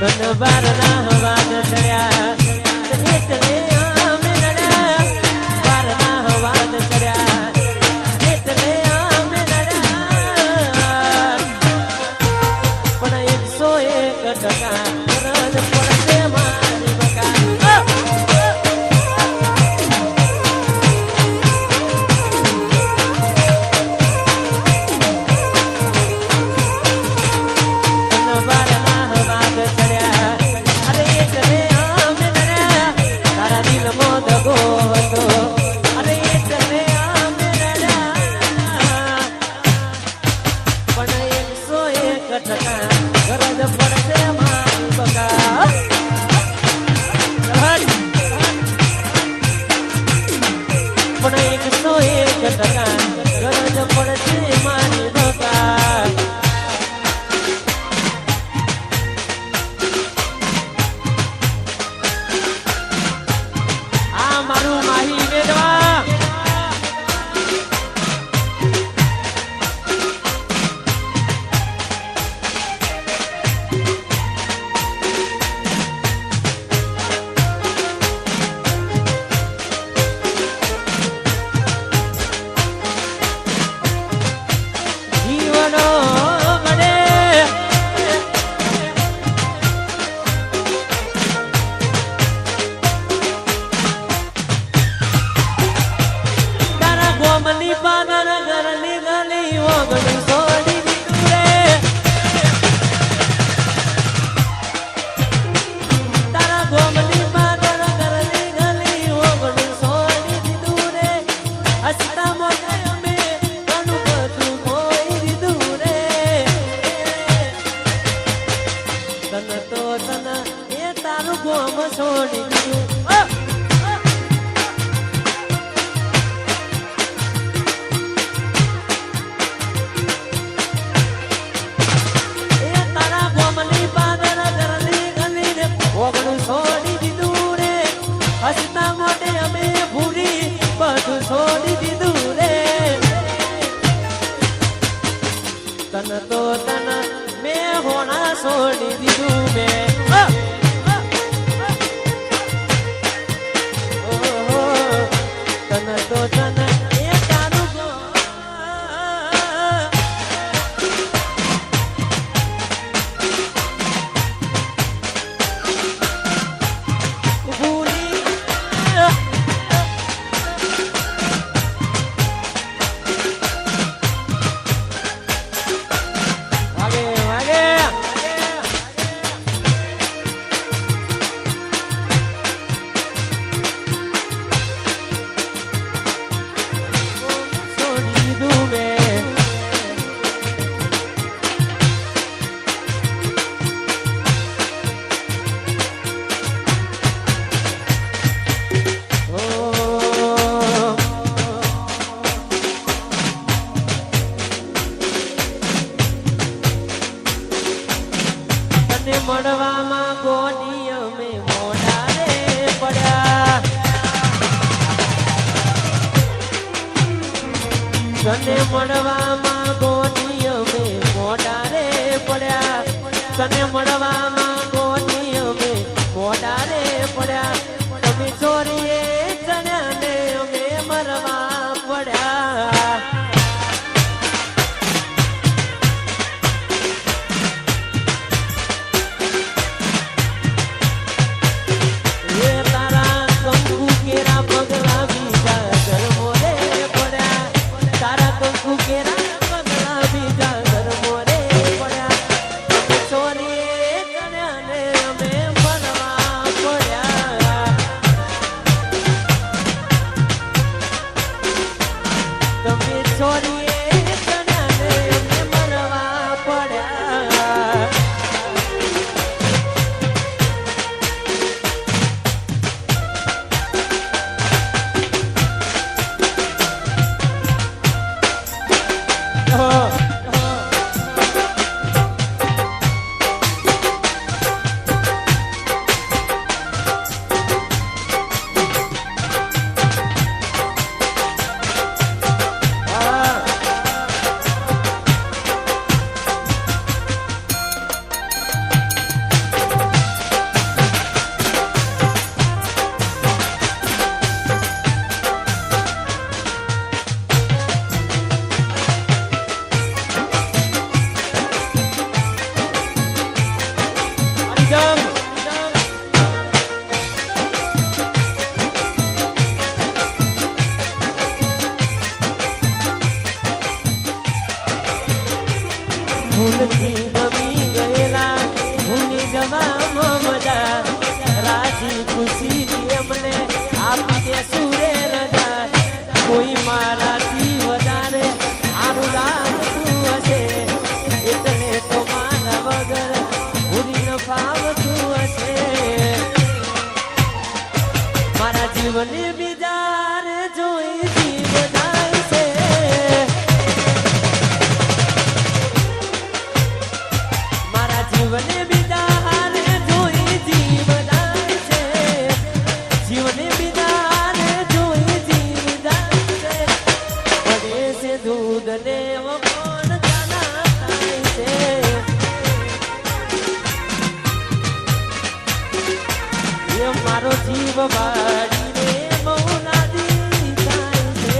બારના હવાજ ચડ્યા એટલે અમે લડ્યા બારના હવાજ ચડ્યા એટલે અમે લડ્યા પણ 101% રદ પડશે મારી બકા મળવામાં કોની અમે મોઢા રે પડ્યા તને મળવામાં કોની અમે મોઢા રે પડ્યા તને મળવામાં કોની અમે મોઢા રે પડ્યા તમે ચોરીએ ચણ્યા ને અમે મરવા પડ્યા ભૂલથી ગમી ગયેલા ભૂલી જવામાં મજા રાજી ખુશી એમને આપી દે સુરે રજા કોઈ મારાથી વધારે સારું લાગતું હશે એટલે તો મારા વગર ભૂલી ન ફાવતું હશે મારા જીવને બીજા જોઈ જીવ જાય છે મારા જીવને બીજા જોઈ જીવ જાય છે જીવને બીજા જોઈ જીવ જાય છે પડે છે દૂધ ને કોણ જાના થાય છે એ મારો જીવ વાળીને મૌલાદી થાય છે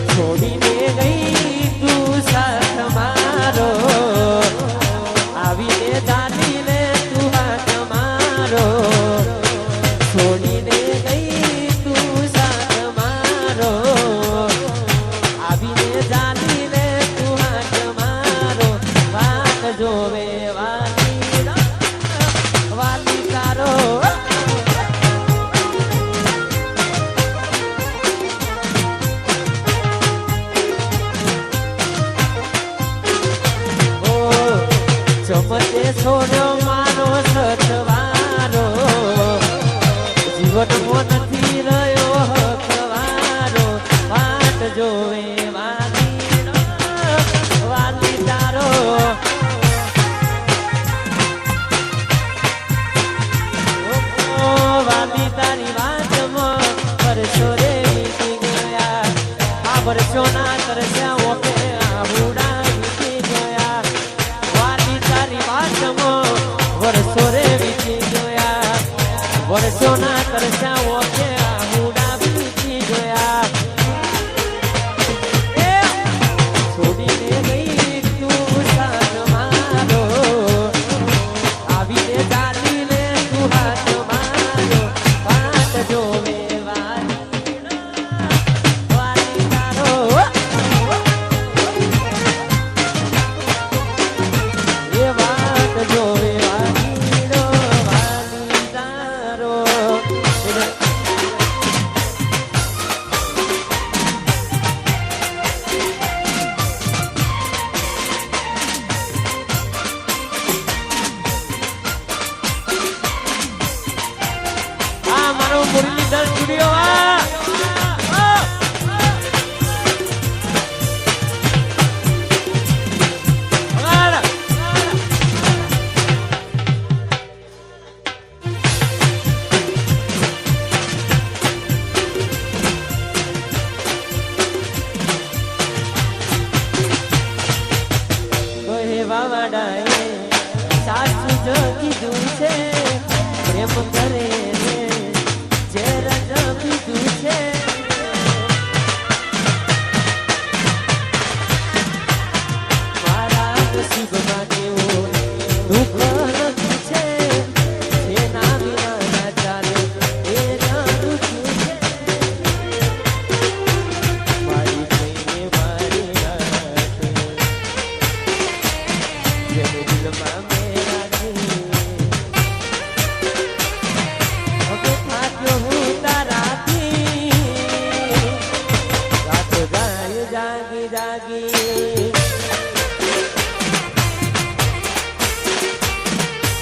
છોડીને ગઈ તું સાથ મારો આવીને જાણીને તું હાથ મારો છોડીને ગઈ તું સાથ મારો આવીને જાણીને તું હાથ મારો વાત જોવે વાલી તારો ચમતે છોડ્યો મારો સથવારો જીવનમાં નથી રહ્યો હકવારો વાટ જોવે વાલી તારો વાલી તારી વાતમાં વર્ષો રે વીતી ગયા આ વર્ષોના તરસ્યા ઓકે આહુડા વીતી ગયા વર્ષો રે વીતી ગયા વર્ષોના તરસ્યા ઓકે આહુડા વીતી ગયા છોડીને ગઈ તું સાથ મારો આવીને ચાલીને તું હાથ મારો વાત જોવે વાલી તારો એ વાત જોવે મુરલીધર સ્ટુડિયો વાવાડાએ સાચું જ કીધું છે પ્રેમ કરે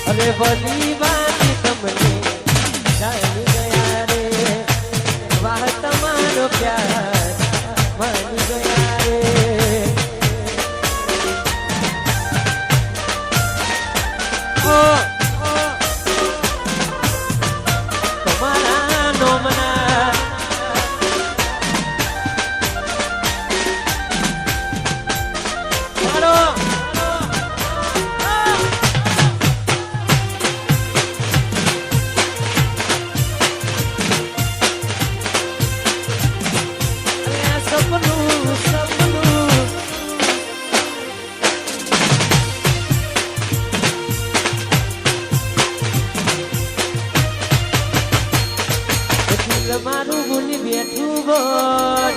અરે ભલી વાત તમને જાણી ગયા રે વાહ તમારો પ્યાર માની ગયા રે દિલ મારું ભૂલી બેઠું બોલ